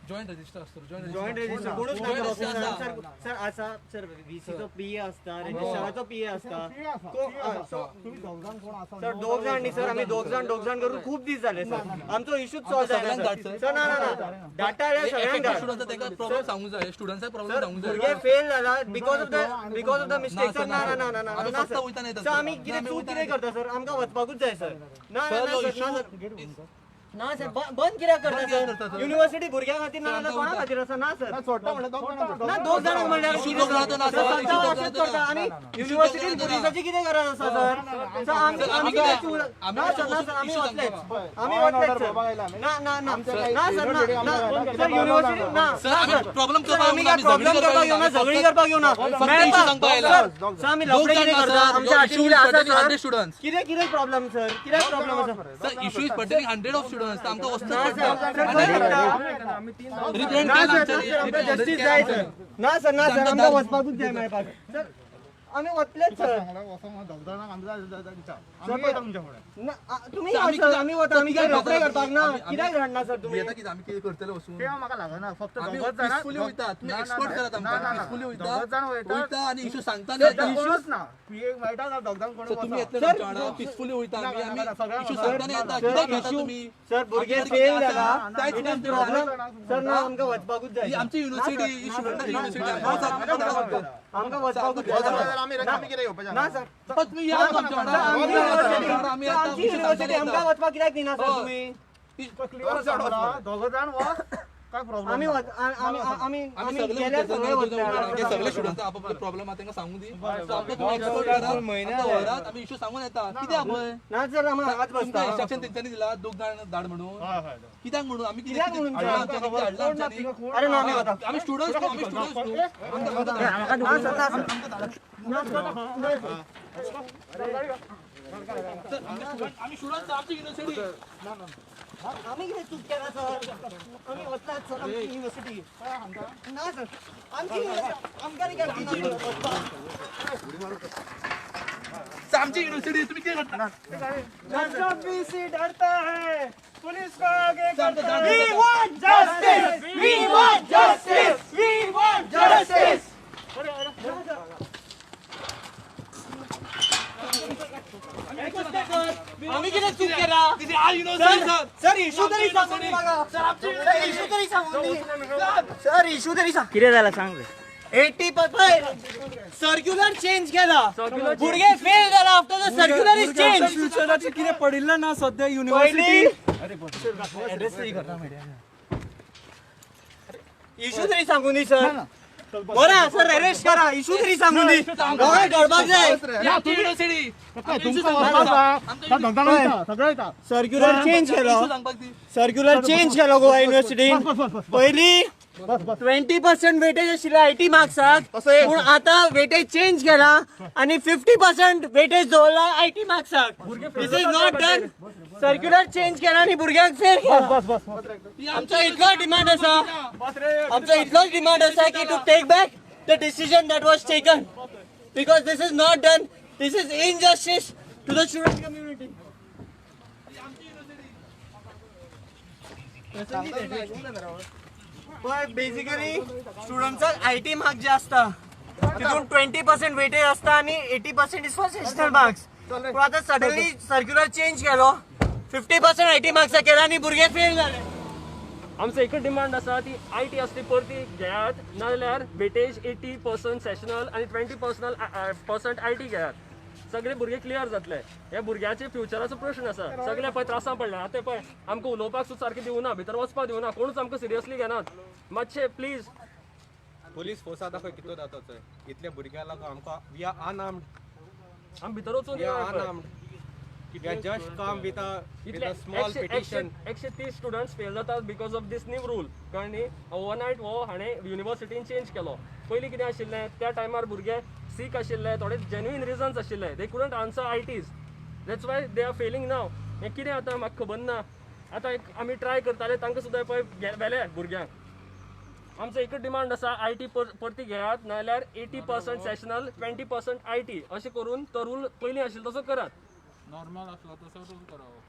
Joint register असतो. Joint register कोणच करता सर असा सर VC पीए असता रजिस्टराचो पीए असता सर दोग जाण न्ही सर आम्ही दोग जाण करून खूप दीस झाले सर आमचो इश्यूच सॉल्व जायना सर ना डाटा सगळ्यांक स्टुडंट्स प्रॉब्लेम सांगू जाय. स्टुडंट्स प्रॉब्लेम सांगू जाय. भुरगे फेल जाला because of the mistake sir ना सर आम्ही कितें चूक कितें करता सर आमकां वचपाकूच जाय सर ना सर ना सर बंद कित्याक करता सर युनिव्हर्सिटी भुरग्यां खातीर ना कोणा खातीर आसा ना सर ना दोग जाणांक म्हणल्यार करता आनी युनिव्हर्सिटीन पुलिसाची कितें गरज आसा सर आमी ना सर आमी वतलेच सर ना सर सर युनिव्हर्सिटी ना सर प्रॉब्लेम आमी काय प्रॉब्लेम करपाक येवना झगडी करपाक येवना सर आमी लफडे कितें करता आमच्या हातीन आसा सर स्टुडंट्स कितें प्रॉब्लेम सर कित्याक प्रॉब्लेम आसा sir issue is pertaining 100 of students आमकां वस्तू जस्टीस जाय सर ना सर आमकां वचपाकूच जाय मेळपाक सर आमी वतलेच सर तुम्ही आमी वता आमी काय लफडे करपाक ना कित्याक रडना सर तुमी आम्ही कितें करतले वचून ते म्हाका लागना फक्त पीसफुली वयता. तुम्ही एक्सपर्ट करात आमकां पीसफुली वयता आणि इश्यू सांगता इश्यूच ना पीए मेळटा ना दोग जाण कोण तुम्ही येतले आमच्या वांगडा पीसफुली वयता आम्ही इश्यू सांगता येता कित्याक येता तुम्ही सर भुरगे फेल जाला प्रॉब्लेम सर ना आमकां वचपाकूच जाय आमची युनिव्हर्सिटी ही स्टुडंटाची युनिव्हर्सिटी आमकां वचपाकूच जाय आम्ही रिकामी कितें येवपाचें ना सर तुम्ही या आमच्या वांगडा आम्ही आमची युनिव्हर्सिटी आमकां वचपाक कित्याक दिना सर तुम्ही दोग जाण वच काय प्रॉब्लेम आमी आमी गेल्यार सगळे वतले सगळे स्टुडंट आपापले प्रॉब्लेम आहा तांकां सांगू दी. तुम्ही एक्सपर्ट करा आम्ही इश्यू सांगून येता कित्याक पळय ना सर आमी हांगाच बसता इंस्ट्रक्शन तेंच्यांनी दिला दोग जाण धाड म्हणून कित्याक म्हणून आम्ही कित्याक म्हणून कित्याक अरे ना आमी वता आम्ही स्टुडंट्स आम्ही स्टुडंट्स आमची युनिव्हर्सिटी आमी कितें चूक केला सर आमी वतलाच सर आमची युनिव्हर्सिटी ना सर आमची आमकां कित्याक दिना आमची युनिव्हर्सिटी तुम्ही कितें करता बीसी डरता है पुलिस को आगे करता है We want justice we want justice we want justice आम्ही किती चूक केला सर इशू तरी सांगून बघा सर इशू तरी सांगून सर इशू तरी सांग किती झाला सांग 80% सर्क्युलर चेंज केला भुरगे फेल जाला after the circular is change फ्युचराचे कितें पडिल्लें ना सद्या युनिव्हर्सिटी इशू तरी सांगून दी सर बरं सर अरेस्ट करा इशू तरी सांगून दी दोघे गडबड जाय सर्क्युलर चेंज केलो गोवा युनिव्हर्सिटीन पयली 20% वेटेज आशिल्ले आयटी मार्क्साक पूण आता वेटेज चेंज केला आणि 50% वेटेज दवरला आयटी मार्क्साक this is not done circular change केला आणि भुरग्यांक फेल केला आमचा इतलो डिमांड आसा की to take back the decision that was taken because this is not done this is injustice to the student community पण बेसिकली स्टुडंट्साक आयटी मार्क्स जे असता तितून 20% वेटेज असता आणि 80% इज फॉर सेशनल मार्क्स पण आता सडनली सर्क्युलर चेंज केलो 50% आयटी मार्क्स केला आणि भुरगे फेल झाले आमचं एकच डिमांड असा ती आयटी असली परती घेयात नाजाल्यार वेटेज 80% सेशनल आणि 20% आयटी घेयात सगळे भुरगे क्लियर जातले हे भुरग्याचे फ्युचराचो प्रश्न आसा सगळे पळय त्रासां पडले आतां पळय आमकां उलोवपाक सुद्दां सारकें दिवना भितर वचपाक दिवना कोणूच आमकां सिरियसली घेनात मातशें प्लीज पुलीस फोर्स आतां खंय कितलो जाता थंय इतल्या भुरग्यांक लागून आमकां वी आर अनआर्म्ड आमी भितर वचून we are just come with a small petition 130 students fail जातात because of this new rule कळ्ळें ओवरनायट हो हाणें युनिव्हर्सिटीन चेंज केलो पयलीं कितें आशिल्लें त्या टायमार भुरगे सीक आशिल्ले थोडे जेन्युइन रिजन्स आशिल्ले they couldn't answer ITs that's why they are failing नाव हें कितें आतां म्हाका खबर ना आतां आमी ट्राय करताले तांकां सुद्दां पळय व्हेले भुरग्यांक आमचो एकच डिमांड आसा आयटी परती घेयात नाजाल्यार 80% सेशनल 20% आयटी अशें करून तो रूल पयलीं आशिल्लो तसो करात नॉर्मल आसलो तसो रूल करावं